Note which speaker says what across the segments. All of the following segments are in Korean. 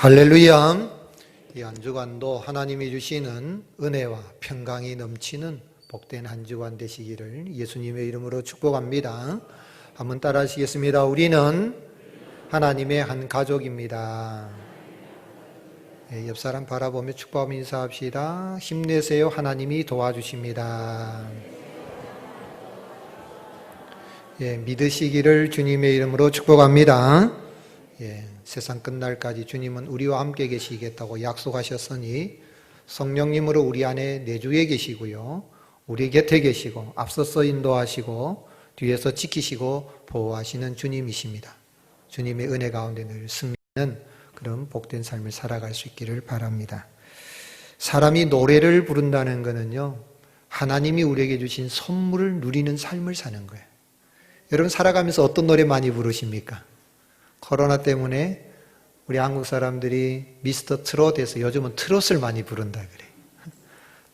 Speaker 1: 할렐루야. 이 한 주간도 하나님이 주시는 은혜와 평강이 넘치는 복된 한 주간 되시기를 예수님의 이름으로 축복합니다. 한번 따라 하시겠습니다. 우리는 하나님의 한 가족입니다. 옆 사람 바라보며 축복하며 인사합시다. 힘내세요. 하나님이 도와주십니다. 믿으시기를 주님의 이름으로 축복합니다. 세상 끝날까지 주님은 우리와 함께 계시겠다고 약속하셨으니 성령님으로 우리 안에 내주에 계시고요, 우리 곁에 계시고 앞서서 인도하시고 뒤에서 지키시고 보호하시는 주님이십니다. 주님의 은혜 가운데 늘 승리하는 그런 복된 삶을 살아갈 수 있기를 바랍니다. 사람이 노래를 부른다는 것은요, 하나님이 우리에게 주신 선물을 누리는 삶을 사는 거예요. 여러분 살아가면서 어떤 노래 많이 부르십니까? 코로나 때문에 우리 한국 사람들이 미스터 트롯에서 요즘은 트롯을 많이 부른다 그래요.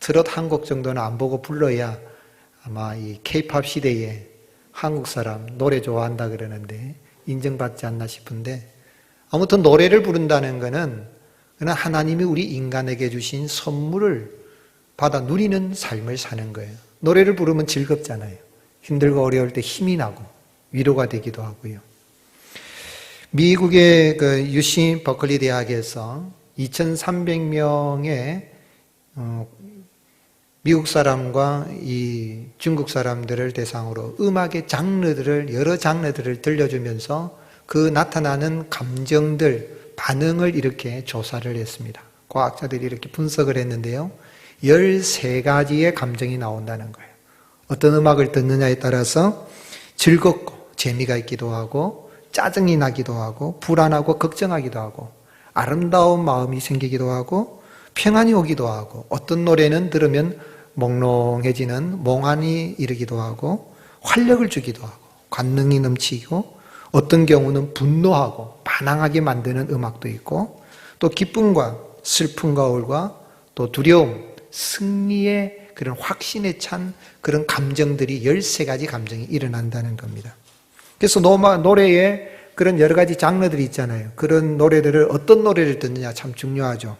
Speaker 1: 트롯 한 곡 정도는 안 보고 불러야 아마 이 K-팝 시대에 한국 사람 노래 좋아한다 그러는데 인정받지 않나 싶은데, 아무튼 노래를 부른다는 것은 그냥 하나님이 우리 인간에게 주신 선물을 받아 누리는 삶을 사는 거예요. 노래를 부르면 즐겁잖아요. 힘들고 어려울 때 힘이 나고 위로가 되기도 하고요. 미국의 UC 버클리 대학에서 2,300명의 미국 사람과 이 중국 사람들을 대상으로 음악의 장르들을, 여러 장르들을 들려주면서 그 나타나는 감정들, 반응을 이렇게 조사를 했습니다. 과학자들이 이렇게 분석을 했는데요, 13가지의 감정이 나온다는 거예요. 어떤 음악을 듣느냐에 따라서 즐겁고 재미가 있기도 하고, 짜증이 나기도 하고, 불안하고 걱정하기도 하고, 아름다운 마음이 생기기도 하고, 평안이 오기도 하고, 어떤 노래는 들으면 몽롱해지는 몽환이 이르기도 하고, 활력을 주기도 하고, 관능이 넘치고, 어떤 경우는 분노하고 반항하게 만드는 음악도 있고, 또 기쁨과 슬픔과 울과 또 두려움, 승리의 그런 확신에 찬 그런 감정들이 13가지 감정이 일어난다는 겁니다. 그래서 노래에 그런 여러 가지 장르들이 있잖아요. 그런 노래들을, 어떤 노래를 듣느냐 참 중요하죠.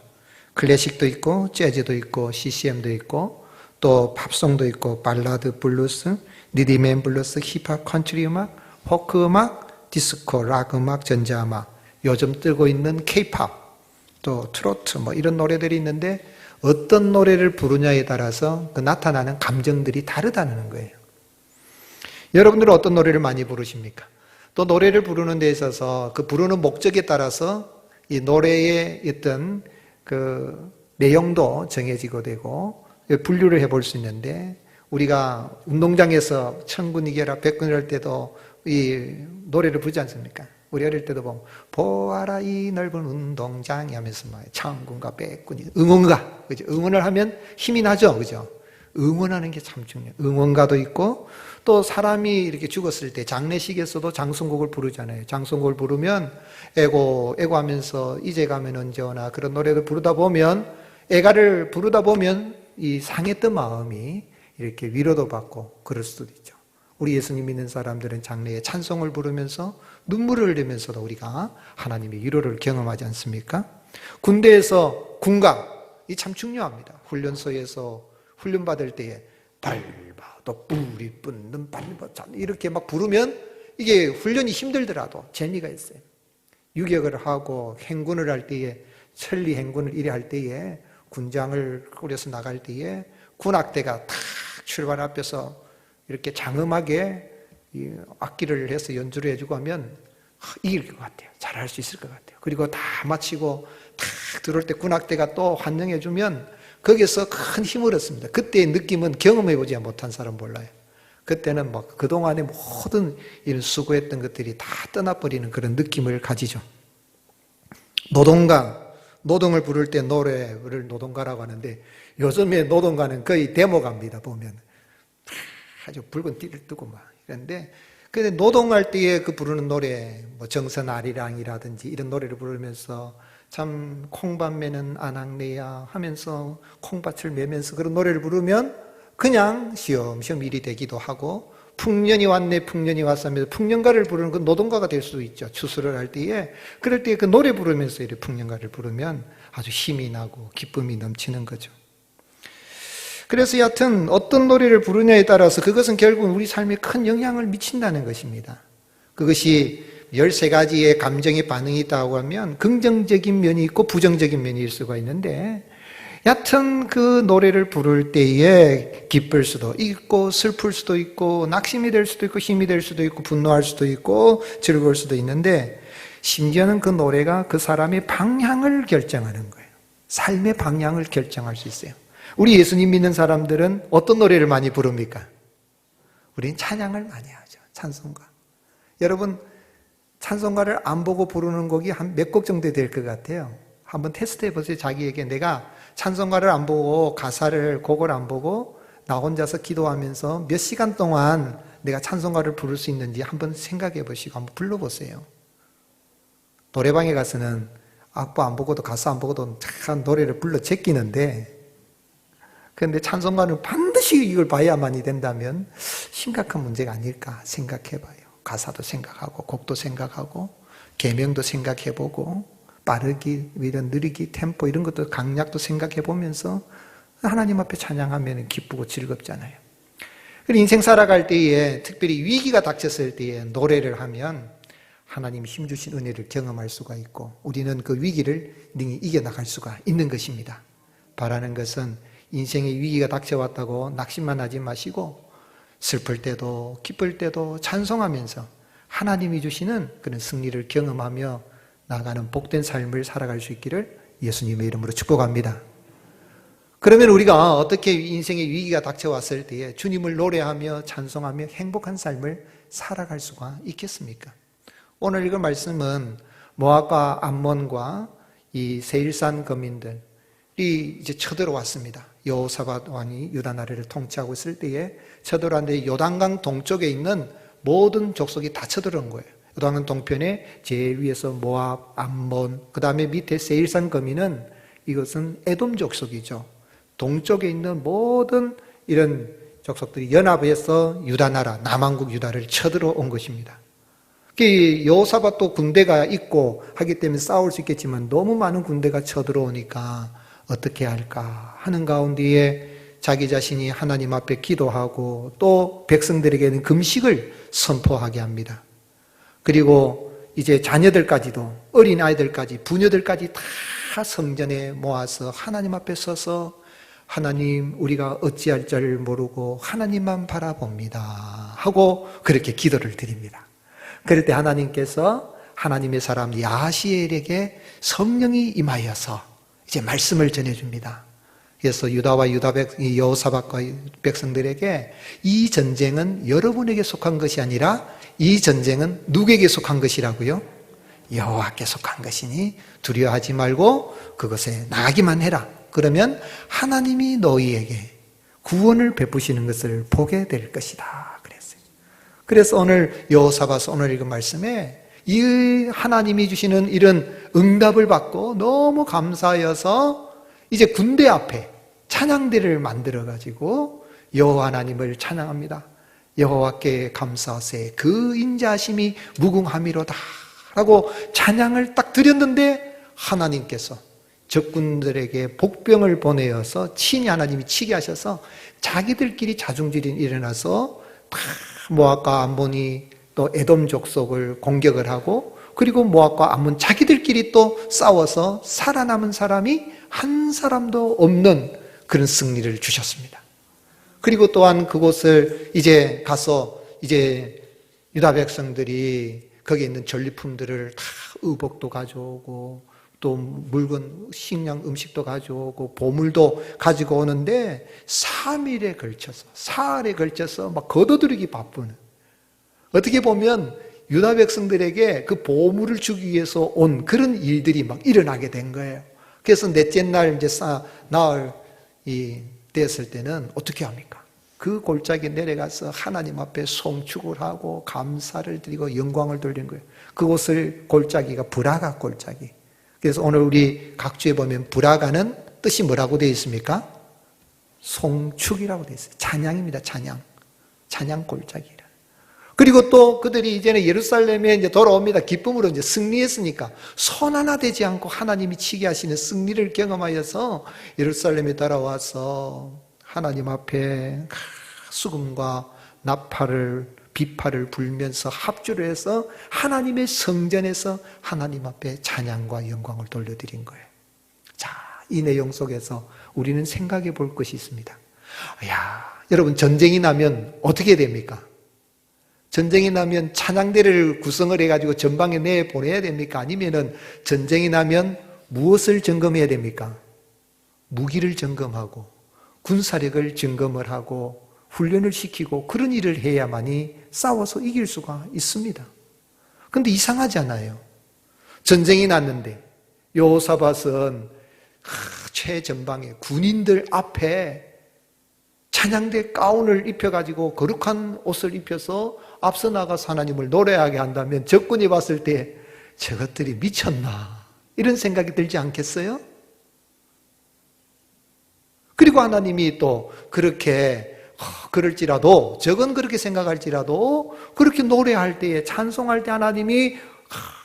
Speaker 1: 클래식도 있고 재즈도 있고 CCM도 있고 또 팝송도 있고 발라드, 블루스, 리듬 블루스, 힙합, 컨트리 음악, 포크 음악, 디스코, 락 음악, 전자음악, 요즘 뜨고 있는 K-팝, 또 트로트 이런 노래들이 있는데 어떤 노래를 부르냐에 따라서 그 나타나는 감정들이 다르다는 거예요. 여러분들은 어떤 노래를 많이 부르십니까? 또 노래를 부르는 데 있어서 그 부르는 목적에 따라서 이 노래의 어떤 그 내용도 정해지고 되고 분류를 해볼 수 있는데, 우리가 운동장에서 천군이겨라 백군이랄 때도 이 노래를 부르지 않습니까? 우리 어릴 때도 보면 보아라 이 넓은 운동장이 하면서 천군과 백군이 응원가, 그죠? 응원을 하면 힘이 나죠, 그죠? 응원하는 게 참 중요해요. 응원가도 있고, 또 사람이 이렇게 죽었을 때 장례식에서도 장송곡을 부르잖아요. 장송곡을 부르면 애고 하면서 이제 가면 언제 오나 그런 노래를 부르다 보면, 애가를 부르다 보면 이 상했던 마음이 이렇게 위로도 받고 그럴 수도 있죠. 우리 예수님 믿는 사람들은 장례에 찬송을 부르면서 눈물을 흘리면서도 우리가 하나님의 위로를 경험하지 않습니까? 군대에서 군가, 이 참 중요합니다. 훈련소에서 훈련받을 때에 밟아도 뿌리 뿜는 밟아자 이렇게 막 부르면 이게 훈련이 힘들더라도 재미가 있어요. 유격을 하고 행군을 할 때에, 천리 행군을 이래 할 때에, 군장을 꾸려서 나갈 때에 군악대가 탁 출발 앞에서 이렇게 장엄하게 악기를 해서 연주를 해주고 하면 이길 것 같아요. 잘할 수 있을 것 같아요. 그리고 다 마치고 탁 들어올 때 군악대가 또 환영해주면 거기서 큰 힘을 얻습니다. 그때의 느낌은 경험해보지 못한 사람 몰라요. 그때는 그동안의 모든 이런 수고했던 것들이 다 떠나버리는 그런 느낌을 가지죠. 노동을 부를 때 노래를 노동가라고 하는데, 요즘에 노동가는 거의 데모가입니다. 보면 아주 붉은 띠를 뜨고 이런데, 근데 노동할 때에 그 부르는 노래, 정선 아리랑이라든지 이런 노래를 부르면서 참 콩밭 매는 아낙네야 하면서 콩밭을 매면서 그런 노래를 부르면 그냥 시험시험 일이 되기도 하고 풍년이 왔네, 풍년이 왔어 하면서 풍년가를 부르는 그 노동가가 될 수도 있죠. 추수를 할 때에. 그럴 때 그 노래 부르면서 이렇게 풍년가를 부르면 아주 힘이 나고 기쁨이 넘치는 거죠. 그래서 여하튼 어떤 노래를 부르냐에 따라서 그것은 결국 우리 삶에 큰 영향을 미친다는 것입니다. 그것이 13가지의 감정의 반응이 있다고 하면 긍정적인 면이 있고 부정적인 면이 있을 수가 있는데, 여하튼 그 노래를 부를 때에 기쁠 수도 있고 슬플 수도 있고 낙심이 될 수도 있고 힘이 될 수도 있고 분노할 수도 있고 즐거울 수도 있는데, 심지어는 그 노래가 그 사람의 방향을 결정하는 거예요. 삶의 방향을 결정할 수 있어요. 우리 예수님 믿는 사람들은 어떤 노래를 많이 부릅니까? 우리는 찬양을 많이 하죠. 찬송가. 여러분, 찬송가를 안 보고 부르는 곡이 한 몇 곡 정도 될 것 같아요. 한번 테스트 해보세요. 자기에게 내가 찬송가를 안 보고 가사를, 곡을 안 보고 나 혼자서 기도하면서 몇 시간 동안 내가 찬송가를 부를 수 있는지 한번 생각해 보시고 한번 불러보세요. 노래방에 가서는 악보 안 보고도 가사 안 보고도 참 노래를 불러 제끼는데, 그런데 찬송가는 반드시 이걸 봐야만이 된다면 심각한 문제가 아닐까 생각해 봐요. 가사도 생각하고 곡도 생각하고 계명도 생각해 보고 빠르기, 이런 느리기, 템포 이런 것도 강약도 생각해 보면서 하나님 앞에 찬양하면 기쁘고 즐겁잖아요. 그리고 인생 살아갈 때에 특별히 위기가 닥쳤을 때에 노래를 하면 하나님이 힘주신 은혜를 경험할 수가 있고 우리는 그 위기를 능히 이겨나갈 수가 있는 것입니다. 바라는 것은 인생의 위기가 닥쳐왔다고 낙심만 하지 마시고 슬플 때도 기쁠 때도 찬송하면서 하나님이 주시는 그런 승리를 경험하며 나아가는 복된 삶을 살아갈 수 있기를 예수님의 이름으로 축복합니다. 그러면 우리가 어떻게 인생의 위기가 닥쳐왔을 때에 주님을 노래하며 찬송하며 행복한 삶을 살아갈 수가 있겠습니까? 오늘 읽은 말씀은 모압과 암몬과 이 세일산 거민들이 이제 쳐들어왔습니다. 여호사밧 왕이 유다 나라를 통치하고 있을 때에 쳐들어왔는데 요단강 동쪽에 있는 모든 족속이 다 쳐들어온 거예요. 요단강 동편에 제일 위에서 모압, 암몬, 그 다음에 밑에 세일산 거민은 이것은 에돔 족속이죠. 동쪽에 있는 모든 이런 족속들이 연합해서 유다 나라, 남왕국 유다를 쳐들어온 것입니다. 여호사밧도 군대가 있고 하기 때문에 싸울 수 있겠지만 너무 많은 군대가 쳐들어오니까 어떻게 할까 하는 가운데에 자기 자신이 하나님 앞에 기도하고 또 백성들에게는 금식을 선포하게 합니다. 그리고 이제 자녀들까지도, 어린아이들까지, 부녀들까지 다 성전에 모아서 하나님 앞에 서서 하나님, 우리가 어찌할 줄 모르고 하나님만 바라봅니다 하고 그렇게 기도를 드립니다. 그럴 때 하나님께서 하나님의 사람 야시엘에게 성령이 임하여서 이제 말씀을 전해줍니다. 그래서 유다와 여호사밧과 백성들에게 이 전쟁은 여러분에게 속한 것이 아니라 이 전쟁은 누구에게 속한 것이라고요? 여호와께 속한 것이니 두려워하지 말고 그것에 나가기만 해라. 그러면 하나님이 너희에게 구원을 베푸시는 것을 보게 될 것이다 그랬어요. 그래서 오늘 여호사밧 오늘 읽은 말씀에 이 하나님이 주시는 이런 응답을 받고 너무 감사하여서 이제 군대 앞에 찬양대를 만들어 가지고 여호와 하나님을 찬양합니다. 여호와께 감사하세 그 인자하심이 무궁함이로다 라고 찬양을 딱 드렸는데 하나님께서 적군들에게 복병을 보내어서 친히 하나님이 치게 하셔서 자기들끼리 자중질이 일어나서 모압과 암몬이 또 에돔 족속을 공격을 하고 그리고 모압과 암몬 자기들끼리 또 싸워서 살아남은 사람이 한 사람도 없는 그런 승리를 주셨습니다. 그리고 또한 그곳을 이제 가서 이제 유다 백성들이 거기에 있는 전리품들을 다 의복도 가져오고 또 물건, 식량, 음식도 가져오고 보물도 가지고 오는데 3일에 걸쳐서 사흘에 걸쳐서 막 거둬들이기 바쁜, 어떻게 보면 유다 백성들에게 그 보물을 주기 위해서 온 그런 일들이 막 일어나게 된 거예요. 그래서 넷째 날 이제 나흘이 됐을 때는 어떻게 합니까? 그 골짜기에 내려가서 하나님 앞에 송축을 하고 감사를 드리고 영광을 돌리는 거예요. 그곳을 골짜기가 브라가 골짜기. 그래서 오늘 우리 각주에 보면 브라가는 뜻이 뭐라고 되어 있습니까? 송축이라고 되어 있어요. 찬양입니다. 찬양. 찬양 골짜기라. 그리고 또 그들이 이제는 예루살렘에 이제 돌아옵니다. 기쁨으로 이제 승리했으니까 손 하나 되지 않고 하나님이 치게 하시는 승리를 경험하여서 예루살렘에 돌아와서 하나님 앞에 수금과 나팔을 비파를 불면서 합주를 해서 하나님의 성전에서 하나님 앞에 찬양과 영광을 돌려드린 거예요. 자, 이 내용 속에서 우리는 생각해 볼 것이 있습니다. 야, 여러분, 전쟁이 나면 어떻게 됩니까? 전쟁이 나면 찬양대를 구성을 해가지고 전방에 내보내야 됩니까? 아니면은 전쟁이 나면 무엇을 점검해야 됩니까? 무기를 점검하고 군사력을 점검을 하고 훈련을 시키고 그런 일을 해야만이 싸워서 이길 수가 있습니다. 그런데 이상하지 않아요? 전쟁이 났는데 여호사밧은 최전방에 군인들 앞에 찬양대 가운을 입혀가지고 거룩한 옷을 입혀서 앞서 나가서 하나님을 노래하게 한다면 적군이 봤을 때 저것들이 미쳤나 이런 생각이 들지 않겠어요? 그리고 하나님이 또 그렇게 그럴지라도 적은 그렇게 생각할지라도 그렇게 노래할 때에 찬송할 때 하나님이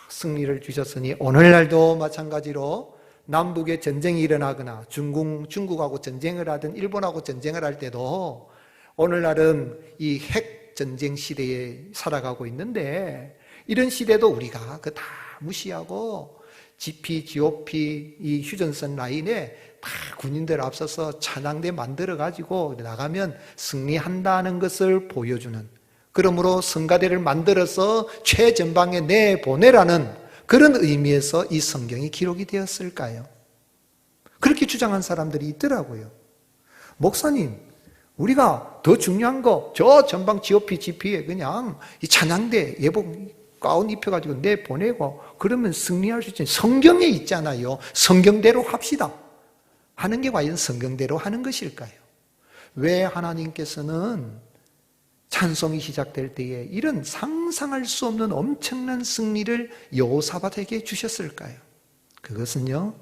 Speaker 1: 승리를 주셨으니 오늘날도 마찬가지로 남북에 전쟁이 일어나거나 중국하고 전쟁을 하든 일본하고 전쟁을 할 때도 오늘날은 이 핵 전쟁 시대에 살아가고 있는데 이런 시대도 우리가 그 다 무시하고 GOP 이 휴전선 라인에 다 군인들 앞서서 찬양대 만들어가지고 나가면 승리한다는 것을 보여주는, 그러므로 성가대를 만들어서 최전방에 내보내라는 그런 의미에서 이 성경이 기록이 되었을까요? 그렇게 주장한 사람들이 있더라고요. 목사님, 우리가 더 중요한 거 저 전방 GOP에 그냥 이 찬양대 예복 가운 입혀가지고 내보내고 그러면 승리할 수 있잖아요. 성경에 있잖아요. 성경대로 합시다 하는 게 과연 성경대로 하는 것일까요? 왜 하나님께서는 찬송이 시작될 때에 이런 상상할 수 없는 엄청난 승리를 여호사밧에게 주셨을까요? 그것은요,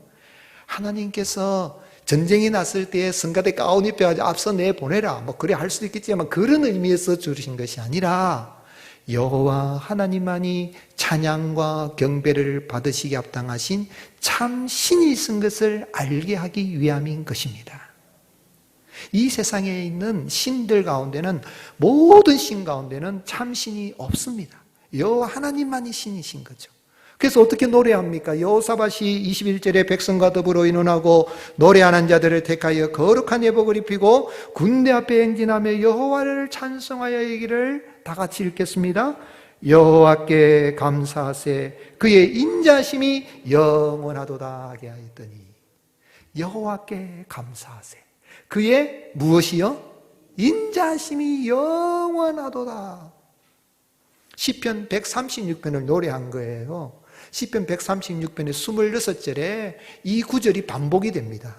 Speaker 1: 하나님께서 전쟁이 났을 때에 성가대 가운 입혀가지고 앞서 내보내라 뭐 그래 할 수도 있겠지만 그런 의미에서 주신 것이 아니라 여호와 하나님만이 찬양과 경배를 받으시기 합당하신 참 신이신 것을 알게 하기 위함인 것입니다. 이 세상에 있는 신들 가운데는, 모든 신 가운데는 참 신이 없습니다. 여호와 하나님만이 신이신 거죠. 그래서 어떻게 노래합니까? 여호사밧이 21절에 백성과 더불어 의논하고 노래하는 자들을 택하여 거룩한 예복을 입히고 군대 앞에 행진하며 여호와를 찬송하여 이기를. 다 같이 읽겠습니다. 여호와께 감사하세 그의 인자심이 영원하도다 하게 하였더니. 여호와께 감사하세 그의 무엇이요? 인자심이 영원하도다. 시편 136편을 노래한 거예요. 시편 136편의 26절에 이 구절이 반복이 됩니다.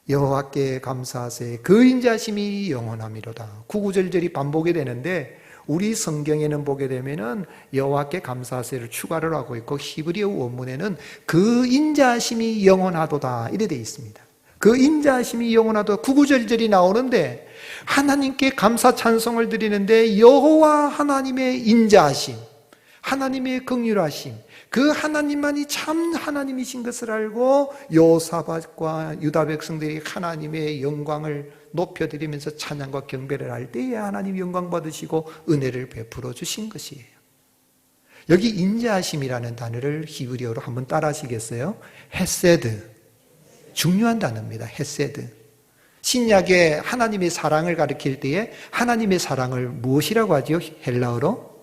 Speaker 1: 여호와께 감사하세 그 인자심이 영원함이로다. 9구절절이 반복이 되는데 우리 성경에는 보게 되면은 여호와께 감사하세를 추가를 하고 있고 히브리어 원문에는 그 인자심이 영원하도다 이래 되어 있습니다. 그 인자심이 영원하도다 9구절절이 나오는데 하나님께 감사 찬송을 드리는데 여호와 하나님의 인자하심, 하나님의 긍휼하심, 그 하나님만이 참 하나님이신 것을 알고 여호사밧과 유다 백성들이 하나님의 영광을 높여드리면서 찬양과 경배를 할 때에 하나님 영광 받으시고 은혜를 베풀어 주신 것이에요. 여기 인자하심이라는 단어를 히브리어로 한번 따라 하시겠어요? 헤세드. 중요한 단어입니다. 헤세드. 신약에 하나님의 사랑을 가리킬 때에 하나님의 사랑을 무엇이라고 하죠? 헬라어로?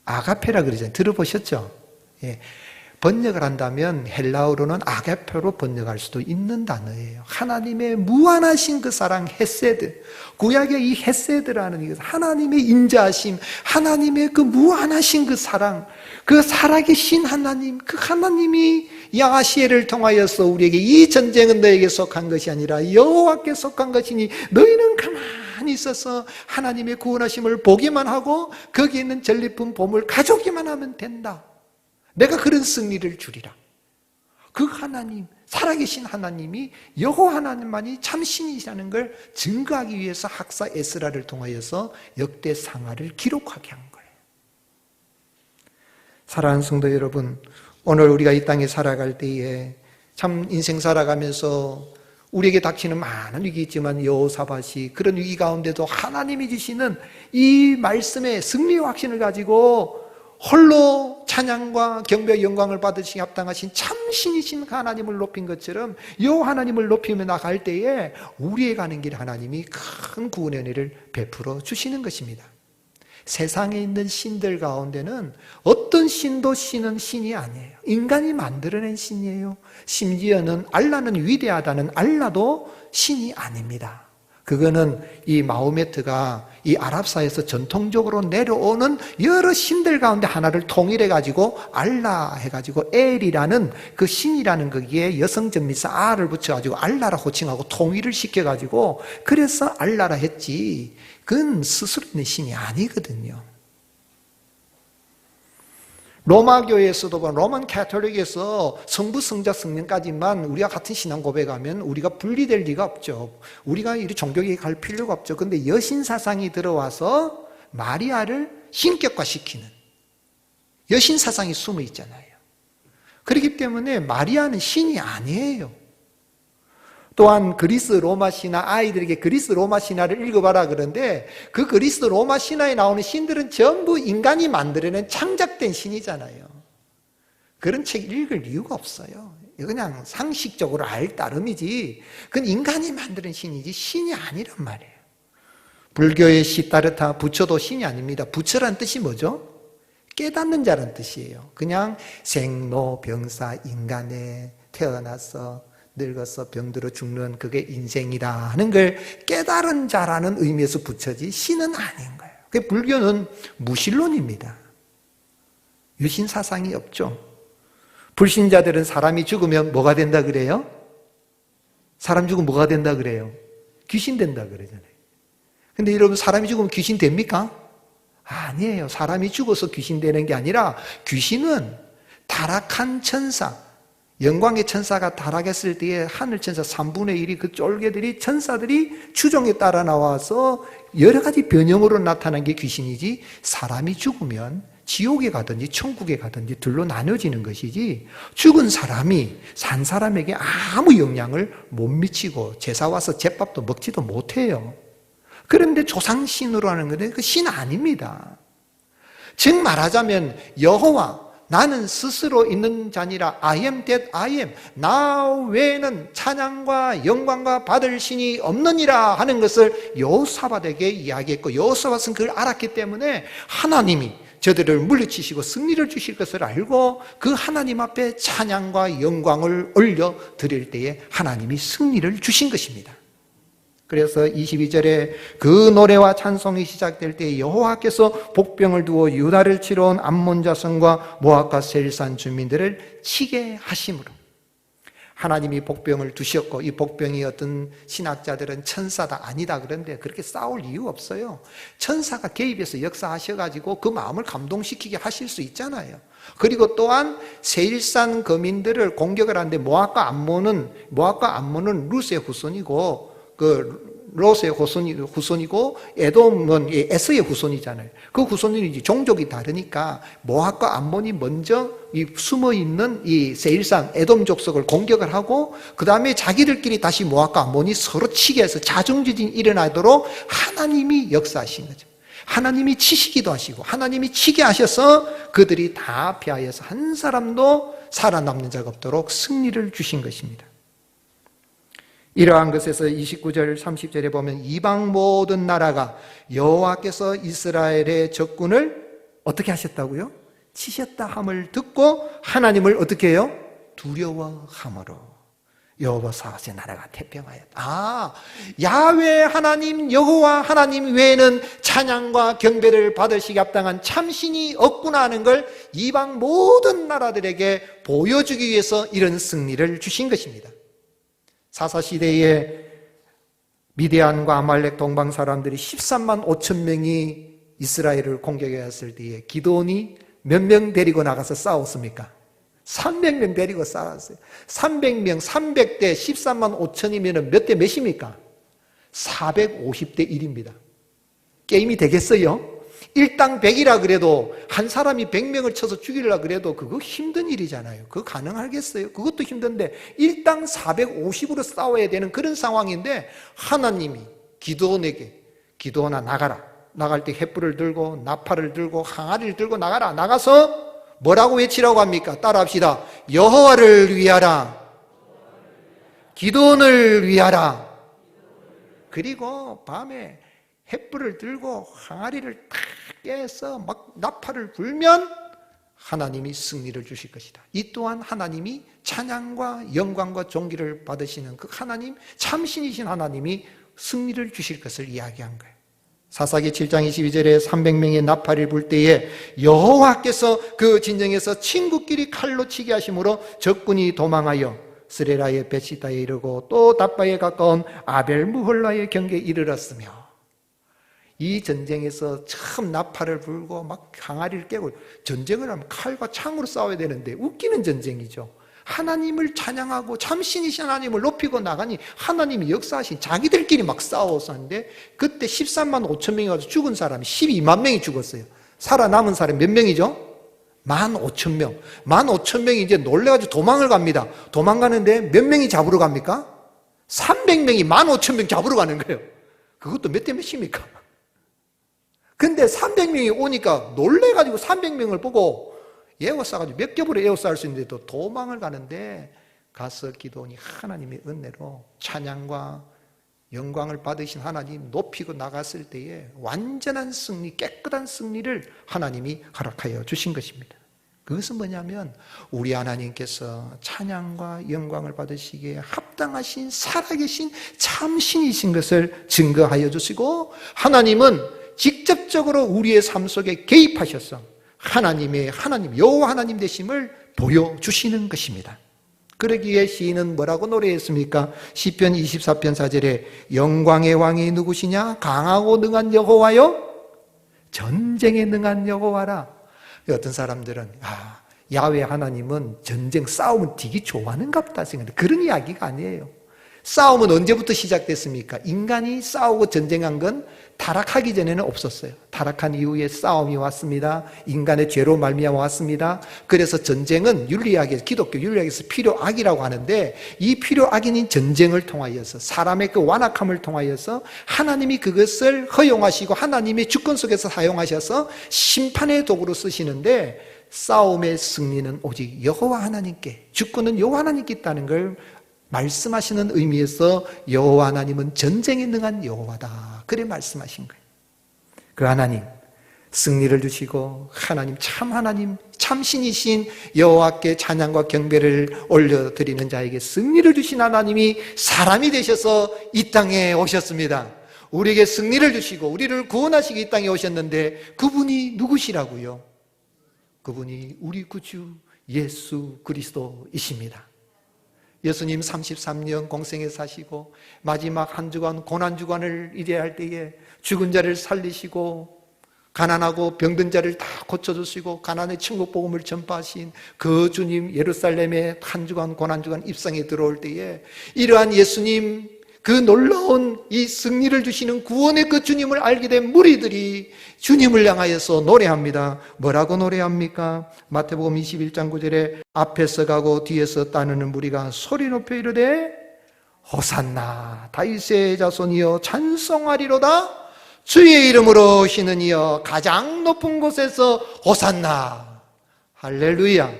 Speaker 1: 아가페라 그러잖아요. 들어보셨죠? 예. 번역을 한다면 헬라어로는 아가페로 번역할 수도 있는 단어예요. 하나님의 무한하신 그 사랑 헤세드. 구약의 이 헤세드라는 이것, 하나님의 인자하심, 하나님의 그 무한하신 그 사랑, 그 살아계신 하나님, 그 하나님이 야시엘을 통하여서 우리에게 이 전쟁은 너에게 속한 것이 아니라 여호와께 속한 것이니 너희는 가만히 있어서 하나님의 구원하심을 보기만 하고 거기에 있는 전리품 보물 가져오기만 하면 된다. 내가 그런 승리를 주리라. 그 하나님, 살아계신 하나님이 여호와 하나님만이 참 신이라는 걸 증거하기 위해서 학사 에스라를 통하여서 역대상하를 기록하게 한 거예요. 사랑하는 성도 여러분, 오늘 우리가 이 땅에 살아갈 때에 참 인생 살아가면서 우리에게 닥치는 많은 위기 있지만 여호사밧이 그런 위기 가운데도 하나님이 주시는 이 말씀의 승리와 확신을 가지고 홀로 찬양과 경배와 영광을 받으시기 합당하신 참신이신 하나님을 높인 것처럼 요 하나님을 높이며 나갈 때에 우리의 가는 길 하나님이 큰 구원의 은혜를 베풀어 주시는 것입니다. 세상에 있는 신들 가운데는 어떤 신도 신은 신이 아니에요. 인간이 만들어낸 신이에요. 심지어는 알라는 위대하다는 알라도 신이 아닙니다. 그거는 이 마호메트가 이 아랍사에서 전통적으로 내려오는 여러 신들 가운데 하나를 통일해가지고 알라 해가지고 엘이라는 그 신이라는 거기에 여성전 미사 아를 붙여가지고 알라라 호칭하고 통일을 시켜가지고 그래서 알라라 했지 그건 스스로 있는 신이 아니거든요. 로마교회에서도 로만 캐톨릭에서 성부, 성자, 성령까지만 우리가 같은 신앙 고백하면 우리가 분리될 리가 없죠. 우리가 이 종교계에 갈 필요가 없죠. 그런데 여신 사상이 들어와서 마리아를 신격화시키는 여신 사상이 숨어 있잖아요. 그렇기 때문에 마리아는 신이 아니에요. 또한 그리스 로마 신화, 아이들에게 그리스 로마 신화를 읽어봐라 그런데 그 그리스 로마 신화에 나오는 신들은 전부 인간이 만들어낸 창작된 신이잖아요. 그런 책 읽을 이유가 없어요. 그냥 상식적으로 알 따름이지 그건 인간이 만드는 신이지 신이 아니란 말이에요. 불교의 시타르타, 부처도 신이 아닙니다. 부처란 뜻이 뭐죠? 깨닫는 자란 뜻이에요. 그냥 생로병사 인간에 태어나서 늙어서 병들어 죽는 그게 인생이다 하는 걸 깨달은 자라는 의미에서 부처지 신은 아닌 거예요. 불교는 무신론입니다. 유신 사상이 없죠. 불신자들은 사람이 죽으면 뭐가 된다 그래요? 사람 죽으면 뭐가 된다 그래요? 귀신 된다 그러잖아요. 근데 여러분 사람이 죽으면 귀신 됩니까? 아니에요. 사람이 죽어서 귀신 되는 게 아니라 귀신은 타락한 천사, 영광의 천사가 타락했을 때에 하늘 천사 3분의 1이 그 쫄개들이 천사들이 추종에 따라 나와서 여러 가지 변형으로 나타난 게 귀신이지 사람이 죽으면 지옥에 가든지 천국에 가든지 둘로 나눠지는 것이지 죽은 사람이 산 사람에게 아무 영향을 못 미치고 제사 와서 제밥도 먹지도 못해요. 그런데 조상신으로 하는 건데 그 신 아닙니다. 즉 말하자면 여호와 나는 스스로 있는 자니라 I am that I am 나 외에는 찬양과 영광과 받을 신이 없느니라 하는 것을 여호사밧에게 이야기했고 여호사밧은 그걸 알았기 때문에 하나님이 저들을 물리치시고 승리를 주실 것을 알고 그 하나님 앞에 찬양과 영광을 올려드릴 때에 하나님이 승리를 주신 것입니다. 그래서 22절에 그 노래와 찬송이 시작될 때 여호와께서 복병을 두어 유다를 치러 온 암몬 자손과 모압과 세일산 주민들을 치게 하심으로 하나님이 복병을 두셨고 이 복병이 어떤 신학자들은 천사다 아니다 그런데 그렇게 싸울 이유 없어요. 천사가 개입해서 역사하셔가지고 그 마음을 감동시키게 하실 수 있잖아요. 그리고 또한 세일산 거민들을 공격을 하는데 모압과 암몬은 룻의 후손이고 그 롯의 후손이고 에돔은 에서의 후손이잖아요. 그 후손이 종족이 다르니까 모압과 암몬이 먼저 이 숨어 있는 이 세일산 에돔 족속을 공격을 하고 그 다음에 자기들끼리 다시 모압과 암몬이 서로 치게 해서 자중지진이 일어나도록 하나님이 역사하신 거죠. 하나님이 치시기도 하시고 하나님이 치게 하셔서 그들이 다 피하여서 한 사람도 살아남는 자가 없도록 승리를 주신 것입니다. 이러한 것에서 29절 30절에 보면 이방 모든 나라가 여호와께서 이스라엘의 적군을 어떻게 하셨다고요? 치셨다 함을 듣고 하나님을 어떻게 해요? 두려워함으로 여호사밧의 나라가 태평하였다. 야훼 하나님 여호와 하나님 외에는 찬양과 경배를 받으시기 합당한 참신이 없구나 하는 걸 이방 모든 나라들에게 보여주기 위해서 이런 승리를 주신 것입니다. 사사시대에 미디안과 아말렉 동방 사람들이 13만 5천 명이 이스라엘을 공격해 왔을 때에 기드온이 몇 명 데리고 나가서 싸웠습니까? 300명 데리고 싸웠어요. 300명, 300대 13만 5천이면 몇 대 몇입니까? 450대 1입니다. 게임이 되겠어요? 일당 100이라 그래도 한 사람이 100명을 쳐서 죽이려고 그래도 그거 힘든 일이잖아요. 그거 가능하겠어요? 그것도 힘든데 일당 450으로 싸워야 되는 그런 상황인데 하나님이 기드온에게 기드온아 나가라. 나갈 때 횃불을 들고 나팔을 들고 항아리를 들고 나가라. 나가서 뭐라고 외치라고 합니까? 따라합시다. 여호와를 위하라. 기드온을 위하라. 그리고 밤에 횃불을 들고 항아리를 탁 깨서 막 나팔을 불면 하나님이 승리를 주실 것이다. 이 또한 하나님이 찬양과 영광과 존귀를 받으시는 그 하나님, 참신이신 하나님이 승리를 주실 것을 이야기한 거예요. 사사기 7장 22절에 300명의 나팔을 불 때에 여호와께서 그 진영에서 친구끼리 칼로 치게 하심으로 적군이 도망하여 스레라의 베시다에 이르고 또 답바에 가까운 아벨무홀라의 경계에 이르렀으며, 이 전쟁에서 처음 나팔을 불고 막 항아리를 깨고, 전쟁을 하면 칼과 창으로 싸워야 되는데 웃기는 전쟁이죠. 하나님을 찬양하고 참신이신 하나님을 높이고 나가니 하나님이 역사하신 자기들끼리 막 싸워서 하는데, 그때 13만 5천 명이 와서 죽은 사람이 12만 명이 죽었어요. 살아남은 사람이 몇 명이죠? 15,000명. 15,000명이 이제 놀래가지고 도망을 갑니다. 도망가는데 몇 명이 잡으러 갑니까? 300명이 15,000명 잡으러 가는 거예요. 그것도 몇 대 몇입니까? 근데 300명이 오니까 놀래가지고 300명을 보고 에워싸가지고 몇 겹으로 에워쌀 수 있는데도 도망을 가는데, 가서 기도하니 하나님의 은혜로 찬양과 영광을 받으신 하나님 높이고 나갔을 때에 완전한 승리, 깨끗한 승리를 하나님이 허락하여 주신 것입니다. 그것은 뭐냐면 우리 하나님께서 찬양과 영광을 받으시기에 합당하신 살아계신 참신이신 것을 증거하여 주시고, 하나님은 직접적으로 우리의 삶 속에 개입하셔서 하나님 여호와 하나님 되심을 보여주시는 것입니다. 그러기에 시인은 뭐라고 노래했습니까? 시편 24편 4절에 영광의 왕이 누구시냐? 강하고 능한 여호와요? 전쟁에 능한 여호와라. 어떤 사람들은 야훼 하나님은 전쟁 싸움은 되게 좋아하는가 보다 생각해요. 그런 이야기가 아니에요. 싸움은 언제부터 시작됐습니까? 인간이 싸우고 전쟁한 건 타락하기 전에는 없었어요. 타락한 이후에 싸움이 왔습니다. 인간의 죄로 말미암아 왔습니다. 그래서 전쟁은 윤리학에서, 기독교 윤리학에서 필요악이라고 하는데, 이 필요악인 전쟁을 통하여서 사람의 그 완악함을 통하여서 하나님이 그것을 허용하시고 하나님의 주권 속에서 사용하셔서 심판의 도구로 쓰시는데, 싸움의 승리는 오직 여호와 하나님께, 주권은 여호와 하나님께 있다는 걸 말씀하시는 의미에서 여호와 하나님은 전쟁에 능한 여호와다, 그래 말씀하신 거예요. 그 하나님 승리를 주시고 하나님 참신이신 여호와께 찬양과 경배를 올려드리는 자에게 승리를 주신 하나님이 사람이 되셔서 이 땅에 오셨습니다. 우리에게 승리를 주시고 우리를 구원하시기 이 땅에 오셨는데, 그분이 누구시라고요? 그분이 우리 구주 예수 그리스도이십니다. 예수님 33년 공생에 사시고 마지막 한 주간 고난주간을 이래할 때에 죽은 자를 살리시고 가난하고 병든 자를 다 고쳐주시고 가난의 천국 복음을 전파하신 그 주님, 예루살렘에 한 주간 고난주간 입성에 들어올 때에 이러한 예수님, 그 놀라운 이 승리를 주시는 구원의 그 주님을 알게 된 무리들이 주님을 향하여서 노래합니다. 뭐라고 노래합니까? 마태복음 21장 9절에 앞에서 가고 뒤에서 따르는 무리가 소리 높여 이르되 호산나 다윗의 자손이여 찬송하리로다, 주의 이름으로 오시는 이여 가장 높은 곳에서 호산나. 할렐루야.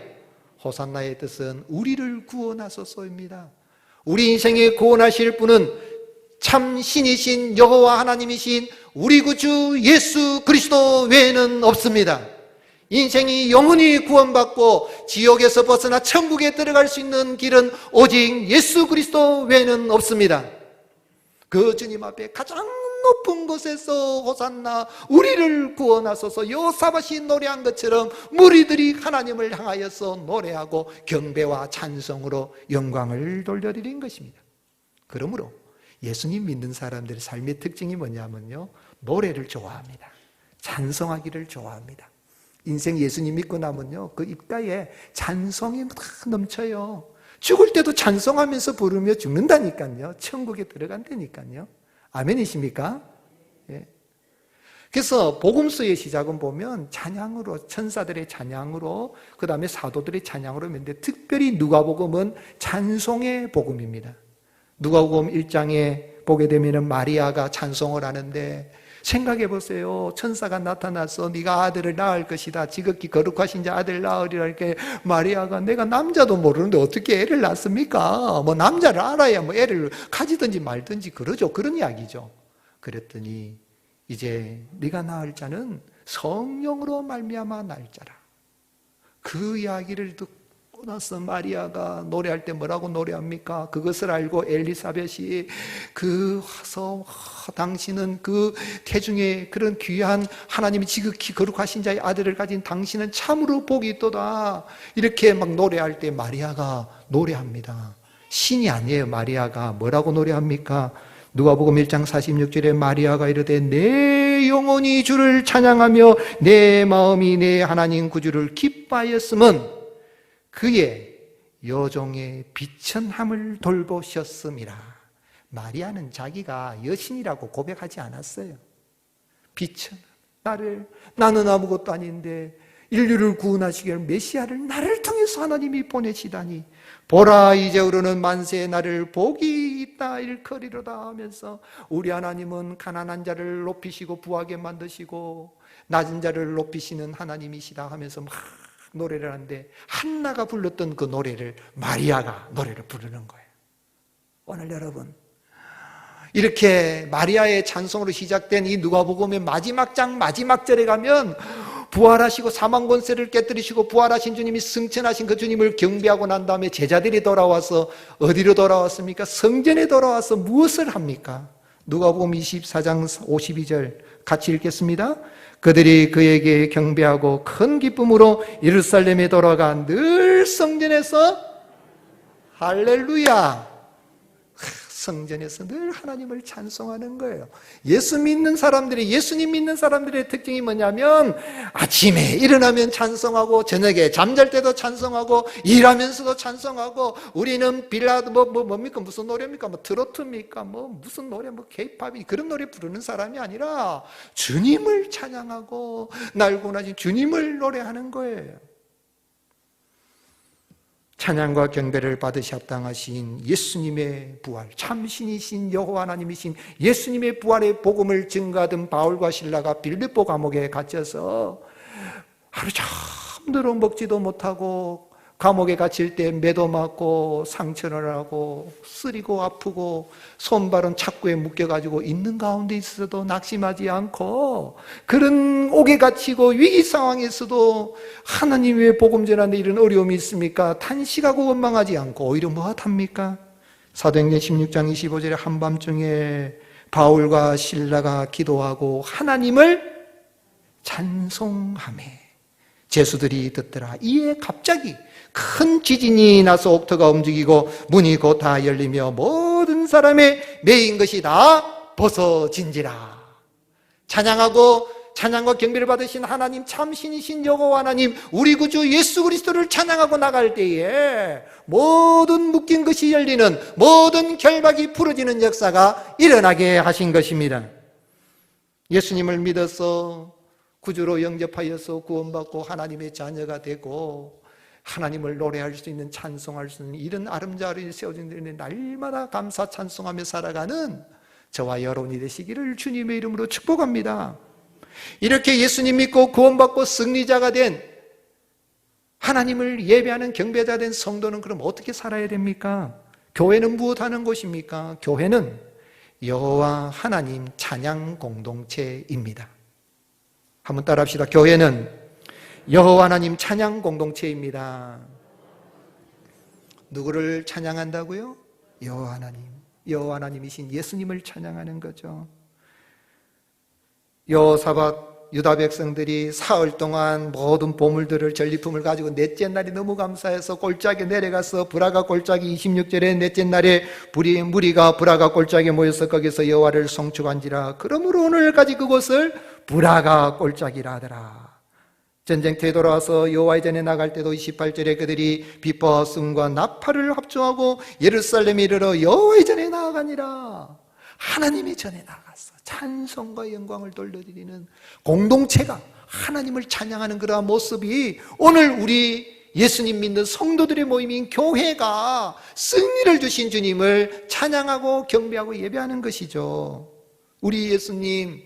Speaker 1: 호산나의 뜻은 우리를 구원하소서입니다. 우리 인생에 구원하실 분은 참 신이신 여호와 하나님이신 우리 구주 예수 그리스도 외에는 없습니다. 인생이 영원히 구원받고 지옥에서 벗어나 천국에 들어갈 수 있는 길은 오직 예수 그리스도 외에는 없습니다. 그 주님 앞에 가장 높은 곳에서 호산나 우리를 구원하소서 여호사밧이 노래한 것처럼 무리들이 하나님을 향하여서 노래하고 경배와 찬송으로 영광을 돌려드린 것입니다. 그러므로 예수님 믿는 사람들의 삶의 특징이 뭐냐면요, 노래를 좋아합니다. 찬송하기를 좋아합니다. 인생 예수님 믿고 나면요, 그 입가에 찬송이 다 넘쳐요. 죽을 때도 찬송하면서 부르며 죽는다니까요. 천국에 들어간다니까요. 아멘이십니까? 예. 그래서 복음서의 시작은 보면 찬양으로, 천사들의 찬양으로, 그 다음에 사도들의 찬양으로 있는데, 특별히 누가복음은 찬송의 복음입니다. 누가복음 1장에 보게 되면 마리아가 찬송을 하는데, 생각해 보세요. 천사가 나타나서 네가 아들을 낳을 것이다, 지극히 거룩하신 자 아들을 낳으리라. 이렇게 마리아가 내가 남자도 모르는데 어떻게 애를 낳습니까? 뭐 남자를 알아야 뭐 애를 가지든지 말든지 그러죠. 그런 이야기죠. 그랬더니 이제 네가 낳을 자는 성령으로 말미암아 낳을 자라. 그 이야기를 듣고 나서 마리아가 노래할 때 뭐라고 노래합니까? 그것을 알고 엘리사벳이 와서 당신은 그 태중에 그런 귀한 하나님이 지극히 거룩하신 자의 아들을 가진 당신은 참으로 복이 있도다. 이렇게 막 노래할 때 마리아가 노래합니다. 신이 아니에요. 마리아가 뭐라고 노래합니까? 누가복음 1장 46절에 마리아가 이르되 내 영혼이 주를 찬양하며 내 마음이 내 하나님 구주를 기뻐하였음은 그의 여종의 비천함을 돌보셨음이라. 마리아는 자기가 여신이라고 고백하지 않았어요. 비천함, 나는 아무것도 아닌데 인류를 구원하시기 위해 메시아를 나를 통해서 하나님이 보내시다니, 보라 이제 우러는 만세의 나를 복이 있다 일컬이로다 하면서, 우리 하나님은 가난한 자를 높이시고 부하게 만드시고 낮은 자를 높이시는 하나님이시다 하면서 막 노래를 하는데, 한나가 불렀던 그 노래를 마리아가 노래를 부르는 거예요. 오늘 여러분, 이렇게 마리아의 찬송으로 시작된 이 누가복음의 마지막 장 마지막 절에 가면 부활하시고 사망 권세를 깨뜨리시고 부활하신 주님이 승천하신 그 주님을 경배하고 난 다음에 제자들이 돌아와서 어디로 돌아왔습니까? 성전에 돌아와서 무엇을 합니까? 누가복음 24장 52절 같이 읽겠습니다. 그들이 그에게 경배하고 큰 기쁨으로 예루살렘에 돌아가 늘 성전에서 할렐루야, 성전에서 늘 하나님을 찬송하는 거예요. 예수 믿는 사람들이, 예수님 믿는 사람들의 특징이 뭐냐면 아침에 일어나면 찬송하고 저녁에 잠잘 때도 찬송하고 일하면서도 찬송하고, 우리는 빌라드 뭡니까? 무슨 노래입니까? 뭐 트로트입니까? 뭐 무슨 노래, 뭐 케이팝이 그런 노래 부르는 사람이 아니라 주님을 찬양하고 날 구원하신 주님을 노래하는 거예요. 찬양과 경배를 받으시 합당하신 예수님의 부활, 참신이신 여호와 하나님이신 예수님의 부활의 복음을 증거하던 바울과 실라가 빌립보 감옥에 갇혀서 하루 종일 먹지도 못하고 감옥에 갇힐 때 매도 맞고 상처를 하고 쓰리고 아프고 손발은 착고에 묶여가지고 있는 가운데 있어도 낙심하지 않고, 그런 옥에 갇히고 위기 상황에서도 하나님의 복음 전하는데 이런 어려움이 있습니까? 탄식하고 원망하지 않고 오히려 무엇합니까? 사도행전 16장 25절에 한밤중에 바울과 실라가 기도하고 하나님을 찬송하며 제수들이 듣더라. 이에 갑자기 큰 지진이 나서 옥토가 움직이고 문이 곧 다 열리며 모든 사람의 매인 것이 다 벗어진지라. 찬양하고 찬양과 경배를 받으신 하나님, 참신이신 여호와 하나님, 우리 구주 예수 그리스도를 찬양하고 나갈 때에 모든 묶인 것이 열리는, 모든 결박이 풀어지는 역사가 일어나게 하신 것입니다. 예수님을 믿어서 구주로 영접하여서 구원받고 하나님의 자녀가 되고 하나님을 노래할 수 있는, 찬송할 수 있는 이런 아름다운 세워진 데는 날마다 감사 찬송하며 살아가는 저와 여러분이 되시기를 주님의 이름으로 축복합니다. 이렇게 예수님 믿고 구원받고 승리자가 된, 하나님을 예배하는 경배자 된 성도는 그럼 어떻게 살아야 됩니까? 교회는 무엇하는 곳입니까? 교회는 여호와 하나님 찬양 공동체입니다. 한번 따라합시다. 교회는 여호와 하나님 찬양 공동체입니다. 누구를 찬양한다고요? 여호와 하나님, 여호와 하나님이신 예수님을 찬양하는 거죠. 여호사밧 유다 백성들이 사흘 동안 모든 보물들을, 전리품을 가지고 넷째 날이 너무 감사해서 골짜기에 내려가서 브라가 골짜기 26절에 넷째 날에 무리가 브라가 골짜기에 모여서 거기서 여호와를 송축한지라. 그러므로 오늘까지 그곳을 브라가 골짜기라 하더라. 전쟁터에 돌아와서 여호와의 전에 나갈 때도 28절에 그들이 비파와 승과 나팔을 합주하고 예루살렘에 이르러 여호와의 전에 나아가니라. 하나님의 전에 나가서 찬송과 영광을 돌려드리는 공동체가 하나님을 찬양하는 그러한 모습이 오늘 우리 예수님 믿는 성도들의 모임인 교회가 승리를 주신 주님을 찬양하고 경배하고 예배하는 것이죠. 우리 예수님,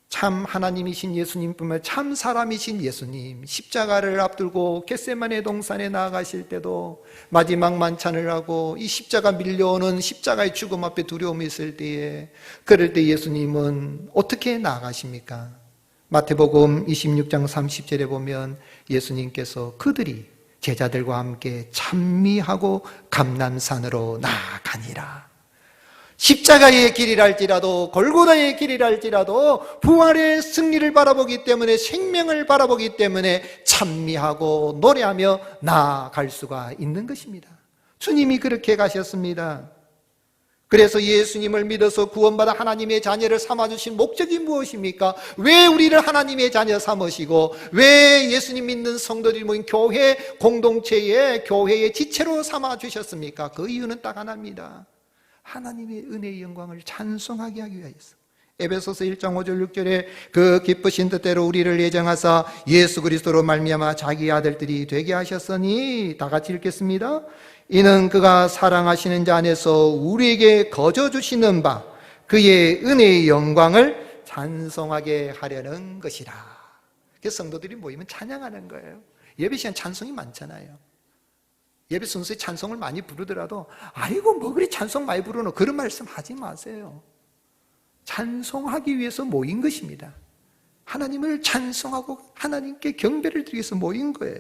Speaker 1: 참 하나님이신 예수님뿐만 참 사람이신 예수님, 십자가를 앞두고 겟세마네 동산에 나아가실 때도 마지막 만찬을 하고 이 십자가 밀려오는 십자가의 죽음 앞에 두려움이 있을 때에, 그럴 때 예수님은 어떻게 나아가십니까? 마태복음 26장 30절에 보면 예수님께서 그들이 제자들과 함께 찬미하고 감람산으로 나아가니라. 십자가의 길이랄지라도 골고다의 길이랄지라도 부활의 승리를 바라보기 때문에, 생명을 바라보기 때문에 찬미하고 노래하며 나아갈 수가 있는 것입니다. 주님이 그렇게 가셨습니다. 그래서 예수님을 믿어서 구원받아 하나님의 자녀를 삼아주신 목적이 무엇입니까? 왜 우리를 하나님의 자녀 삼으시고 왜 예수님 믿는 성도들이 모인 교회 공동체의 교회의 지체로 삼아주셨습니까? 그 이유는 딱 하나입니다. 하나님의 은혜의 영광을 찬송하게 하기 위하여서. 에베소서 1장 5절 6절에 그 기쁘신 뜻대로 우리를 예정하사 예수 그리스도로 말미암아 자기 아들들이 되게 하셨으니, 다 같이 읽겠습니다. 이는 그가 사랑하시는 자 안에서 우리에게 거저 주시는 바 그의 은혜의 영광을 찬송하게 하려는 것이라. 그래서 성도들이 모이면 찬양하는 거예요. 예배 시간 찬송이 많잖아요. 예배 순서에 찬송을 많이 부르더라도 아이고 뭐 그리 찬송 많이 부르노, 그런 말씀 하지 마세요. 찬송하기 위해서 모인 것입니다. 하나님을 찬송하고 하나님께 경배를 드리기 위해서 모인 거예요.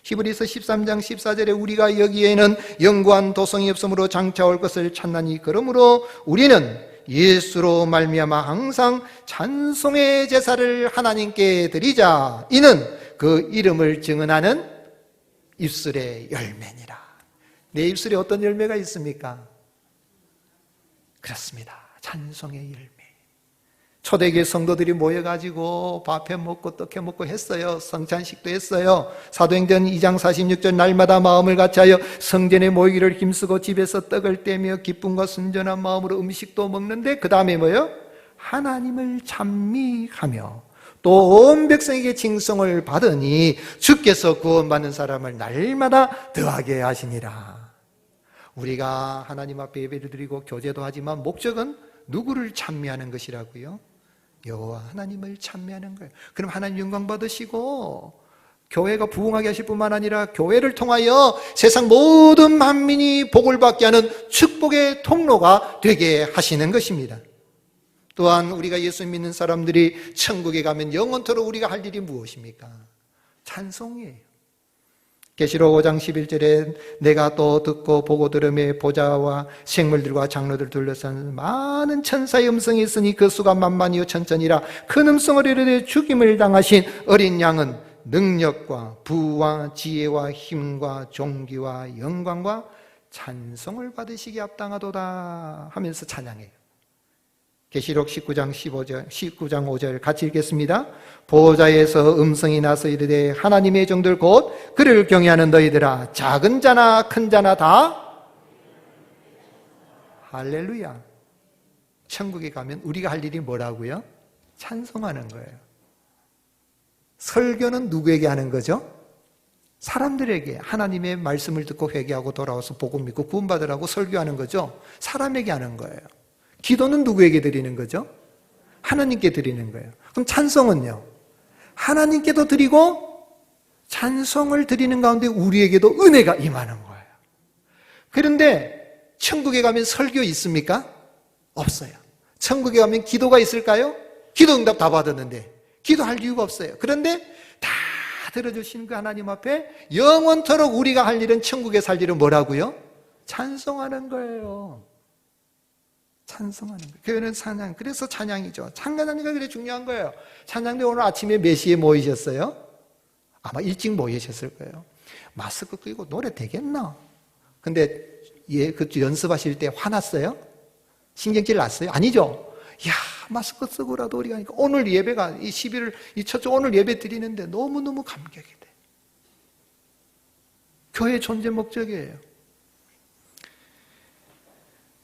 Speaker 1: 히브리서 13장 14절에 우리가 여기에는 영구한 도성이 없으므로 장차 올 것을 찾나니 그러므로 우리는 예수로 말미암아 항상 찬송의 제사를 하나님께 드리자. 이는 그 이름을 증언하는 입술의 열매니라. 내 입술에 어떤 열매가 있습니까? 그렇습니다. 찬송의 열매. 초대교회 성도들이 모여가지고 밥해 먹고 떡해 먹고 했어요. 성찬식도 했어요. 사도행전 2장 46절 날마다 마음을 같이하여 성전에 모이기를 힘쓰고 집에서 떡을 떼며 기쁨과 순전한 마음으로 음식도 먹는데, 그 다음에 뭐예요? 하나님을 찬미하며 또 온 백성에게 칭송을 받으니 주께서 구원받는 사람을 날마다 더하게 하시니라. 우리가 하나님 앞에 예배를 드리고 교제도 하지만 목적은 누구를 찬미하는 것이라고요? 여호와 하나님을 찬미하는 거예요. 그럼 하나님 영광 받으시고 교회가 부흥하게 하실 뿐만 아니라 교회를 통하여 세상 모든 만민이 복을 받게 하는 축복의 통로가 되게 하시는 것입니다. 또한 우리가 예수 믿는 사람들이 천국에 가면 영원토록 우리가 할 일이 무엇입니까? 찬송이에요. 계시록 5장 11절에 내가 또 듣고 보고 들음에 보좌와 생물들과 장로들 둘러싼 많은 천사의 음성이 있으니 그 수가 만만이요 천천이라. 큰 음성을 이르되 죽임을 당하신 어린 양은 능력과 부와 지혜와 힘과 존귀와 영광과 찬송을 받으시기 합당하도다 하면서 찬양해요. 계시록 19장 5절 같이 읽겠습니다. 보좌에서 음성이 나서 이르되 하나님의 종들 곧 그를 경외하는 너희들아, 작은 자나 큰 자나 다 할렐루야. 천국에 가면 우리가 할 일이 뭐라고요? 찬송하는 거예요. 설교는 누구에게 하는 거죠? 사람들에게. 하나님의 말씀을 듣고 회개하고 돌아와서 복음 믿고 구원받으라고 설교하는 거죠. 사람에게 하는 거예요. 기도는 누구에게 드리는 거죠? 하나님께 드리는 거예요. 그럼 찬송은요? 하나님께도 드리고 찬송을 드리는 가운데 우리에게도 은혜가 임하는 거예요. 그런데 천국에 가면 설교 있습니까? 없어요. 천국에 가면 기도가 있을까요? 기도 응답 다 받았는데 기도할 이유가 없어요. 그런데 다 들어주신 그 하나님 앞에 영원토록 우리가 할 일은, 천국에 살 일은 뭐라고요? 찬송하는 거예요. 찬송하는 거예요. 교회는 찬양. 그래서 찬양이죠. 찬양하니까 그래 중요한 거예요. 찬양대 오늘 아침에 몇 시에 모이셨어요? 아마 일찍 모이셨을 거예요. 마스크 끼고 노래 되겠나? 근데 그 연습하실 때 화났어요? 신경질 났어요? 아니죠? 야, 마스크 쓰고라도 우리가 하니까 오늘 예배가 이 11월 이 첫째 오늘 예배 드리는데 너무너무 감격이 돼. 교회의 존재 목적이에요.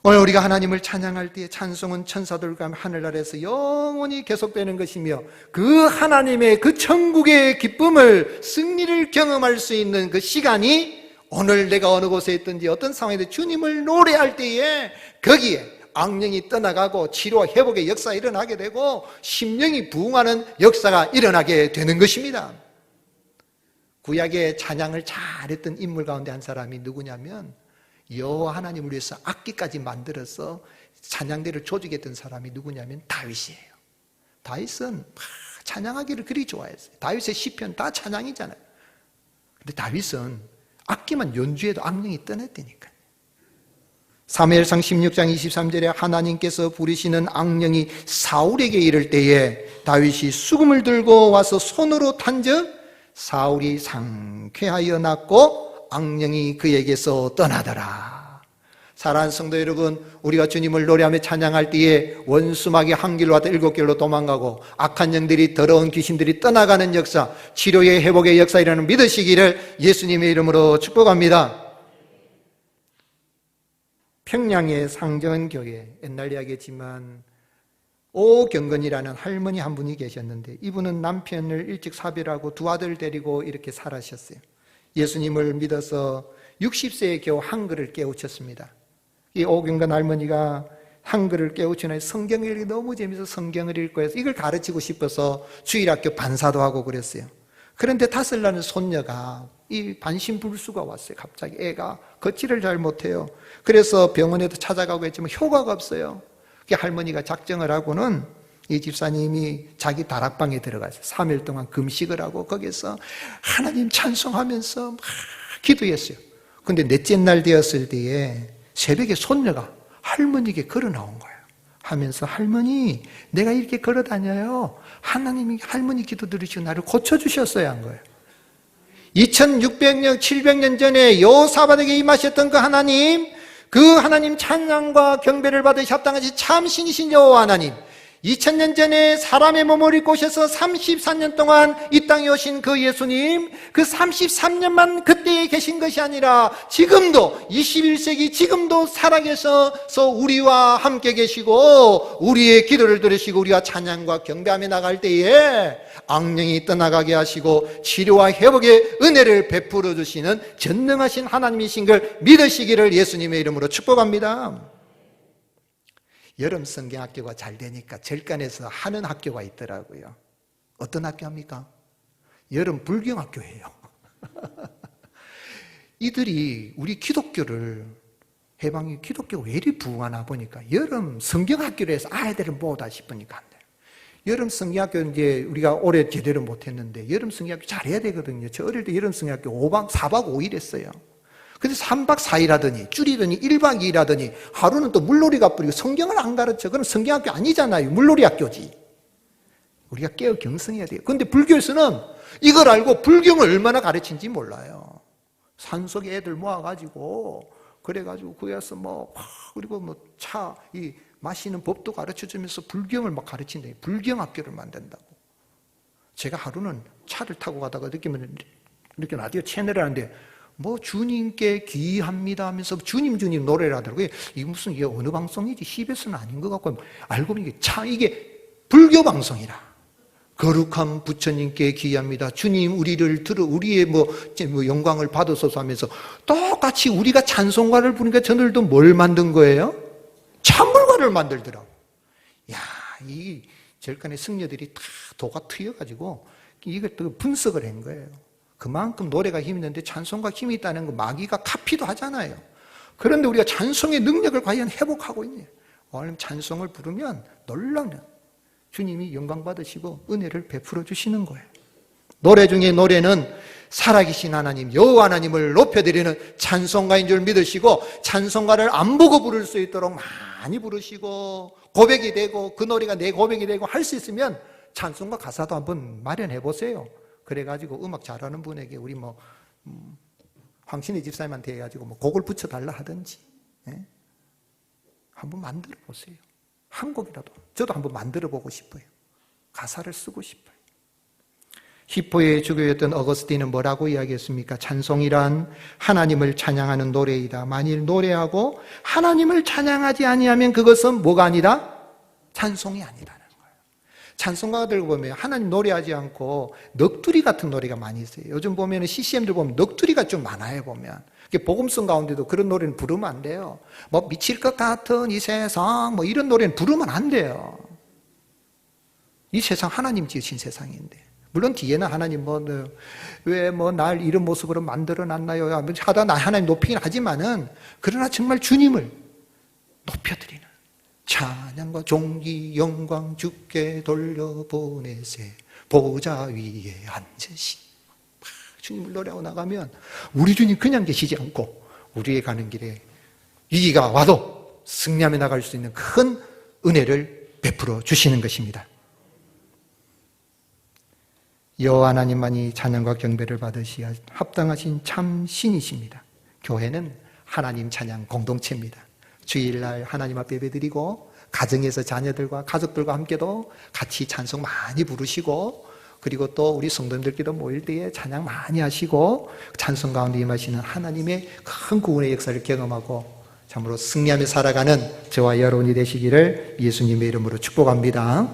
Speaker 1: 오늘 우리가 하나님을 찬양할 때에 찬송은 천사들과 하늘 아래에서 영원히 계속되는 것이며 그 하나님의 그 천국의 기쁨을, 승리를 경험할 수 있는 그 시간이 오늘 내가 어느 곳에 있든지 어떤 상황에서 주님을 노래할 때에 거기에 악령이 떠나가고 치료와 회복의 역사가 일어나게 되고 심령이 부흥하는 역사가 일어나게 되는 것입니다. 구약의 찬양을 잘했던 인물 가운데 한 사람이 누구냐면 여호와 하나님을 위해서 악기까지 만들어서 찬양대를 조직했던 사람이 누구냐면 다윗이에요. 다윗은 찬양하기를 그리 좋아했어요. 다윗의 시편 다 찬양이잖아요. 근데 다윗은 악기만 연주해도 악령이 떠났다니까요. 사무엘상 16장 23절에 하나님께서 부리시는 악령이 사울에게 이를 때에 다윗이 수금을 들고 와서 손으로 탄즉 사울이 상쾌하여 낫고 악령이 그에게서 떠나더라. 사랑하는 성도 여러분, 우리가 주님을 노래하며 찬양할 때에 원수막이 한 길로 왔다 7길로 도망가고 악한 영들이, 더러운 귀신들이 떠나가는 역사, 치료의 회복의 역사이라는 믿으시기를 예수님의 이름으로 축복합니다. 평양의 상전교회, 옛날 이야기지만 오경건이라는 할머니 한 분이 계셨는데 이분은 남편을 일찍 사별하고 두 아들 데리고 이렇게 살아셨어요. 예수님을 믿어서 60세에 겨우 한글을 깨우쳤습니다. 이 오경건 할머니가 한글을 깨우치나 성경을 읽기 너무 재미있어서 성경을 읽고 해서 이걸 가르치고 싶어서 주일학교 반사도 하고 그랬어요. 그런데 5살 손녀가 이 반신불수가 왔어요. 갑자기 애가 걷지를 잘 못해요. 그래서 병원에도 찾아가고 했지만 효과가 없어요. 할머니가 작정을 하고는 이 집사님이 자기 다락방에 들어가서 3일 동안 금식을 하고 거기서 하나님 찬송하면서 막 기도했어요. 근데 넷째 날 되었을 때에 새벽에 손녀가 할머니에게 걸어 나온 거예요. 하면서 할머니, 내가 이렇게 걸어 다녀요. 하나님이 할머니 기도 들으시고 나를 고쳐주셨어야 한 거예요. 2600년, 700년 전에 여호사밧에게 임하셨던 그 하나님 찬양과 경배를 받으시 합당하시 참 신이신 여호와 하나님, 2000년 전에 사람의 몸을 입고 오셔서 34년 동안 이 땅에 오신 그 예수님, 그 33년만 그때에 계신 것이 아니라 지금도 21세기 지금도 살아계셔서 우리와 함께 계시고 우리의 기도를 들으시고 우리와 찬양과 경배하며 나갈 때에 악령이 떠나가게 하시고 치료와 회복의 은혜를 베풀어 주시는 전능하신 하나님이신 걸 믿으시기를 예수님의 이름으로 축복합니다. 여름 성경학교가 잘 되니까 절간에서 하는 학교가 있더라고요. 어떤 학교입니까? 여름 불경학교예요. 이들이 우리 기독교를, 해방이 기독교가 왜 이리 부흥하나 보니까 여름 성경학교를 해서 아이들을 모으다 싶으니까 안 돼요. 여름 성경학교는 이제 우리가 올해 제대로 못했는데 여름 성경학교 잘해야 되거든요. 저 어릴 때 여름 성경학교 4박 5일 했어요. 근데 3박 4일 하더니 줄이더니 1박 2일 하더니 하루는 또 물놀이가 뿌리고 성경을 안 가르쳐. 그럼 성경학교 아니잖아요. 물놀이 학교지. 우리가 깨어 경성해야 돼요. 그런데 불교에서는 이걸 알고 불경을 얼마나 가르친지 몰라요. 산속에 애들 모아가지고 그래가지고 거기서 그리고 차 마시는 법도 가르쳐주면서 불경을 막 가르친다. 불경학교를 만든다고. 제가 하루는 차를 타고 가다가 느끼면 이렇게 라디오 채널을 하는데 주님께 귀합니다 하면서 주님 노래를 하더라고요. 이게 무슨 이게 어느 방송이지? CBS는 아닌 것 같고 알고 보니 이게 불교 방송이라. 거룩한 부처님께 귀합니다. 주님 우리를 우리의 영광을 받으소서 하면서 똑같이 우리가 찬송가를 부르니까 저들도 뭘 만든 거예요? 찬물가를 만들더라고. 이 절간의 승려들이 다 도가 트여가지고 이걸 또 분석을 한 거예요. 그만큼 노래가 힘이 있는데 찬송가 힘이 있다는 거 마귀가 카피도 하잖아요. 그런데 우리가 찬송의 능력을 과연 회복하고 있냐? 오늘 찬송을 부르면 놀라운 주님이 영광 받으시고 은혜를 베풀어 주시는 거예요. 노래 중에 노래는 살아계신 하나님, 여호와 하나님을 높여드리는 찬송가인 줄 믿으시고 찬송가를 안 보고 부를 수 있도록 많이 부르시고 고백이 되고 그 노래가 내 고백이 되고 할 수 있으면 찬송가 가사도 한번 마련해 보세요. 그래가지고 음악 잘하는 분에게 우리 황신희 집사님한테 해가지고 곡을 붙여달라 하든지, 예? 한번 만들어 보세요. 한 곡이라도. 저도 한번 만들어 보고 싶어요. 가사를 쓰고 싶어요. 히포의 주교였던 어거스틴은 뭐라고 이야기했습니까? 찬송이란 하나님을 찬양하는 노래이다. 만일 노래하고 하나님을 찬양하지 아니하면 그것은 뭐가 아니다? 찬송이 아니라는 거예요. 찬송가들 보면 하나님 노래하지 않고 넋두리 같은 노래가 많이 있어요. 요즘 보면 CCM들 보면 넋두리가 좀 많아요, 보면. 복음성 가운데도 그런 노래는 부르면 안 돼요. 뭐 미칠 것 같은 이 세상, 뭐 이런 노래는 부르면 안 돼요. 이 세상 하나님 지으신 세상인데. 물론 뒤에는 하나님 왜 날 이런 모습으로 만들어 놨나요? 하다 나 하나님 높이긴 하지만은, 그러나 정말 주님을 높여드리는 찬양과 존귀 영광 주께 돌려보내세 보좌 위에 앉으신 주님을 노래하고 나가면 우리 주님 그냥 계시지 않고 우리의 가는 길에 위기가 와도 승리하며 나갈 수 있는 큰 은혜를 베풀어 주시는 것입니다. 여호와 하나님만이 찬양과 경배를 받으시어 합당하신 참 신이십니다. 교회는 하나님 찬양 공동체입니다. 주일날 하나님 앞에 예배드리고 가정에서 자녀들과 가족들과 함께도 같이 찬송 많이 부르시고, 그리고 또 우리 성도님들끼리 모일 때에 찬양 많이 하시고 찬송 가운데 임하시는 하나님의 큰 구원의 역사를 경험하고 참으로 승리하며 살아가는 저와 여러분이 되시기를 예수님의 이름으로 축복합니다.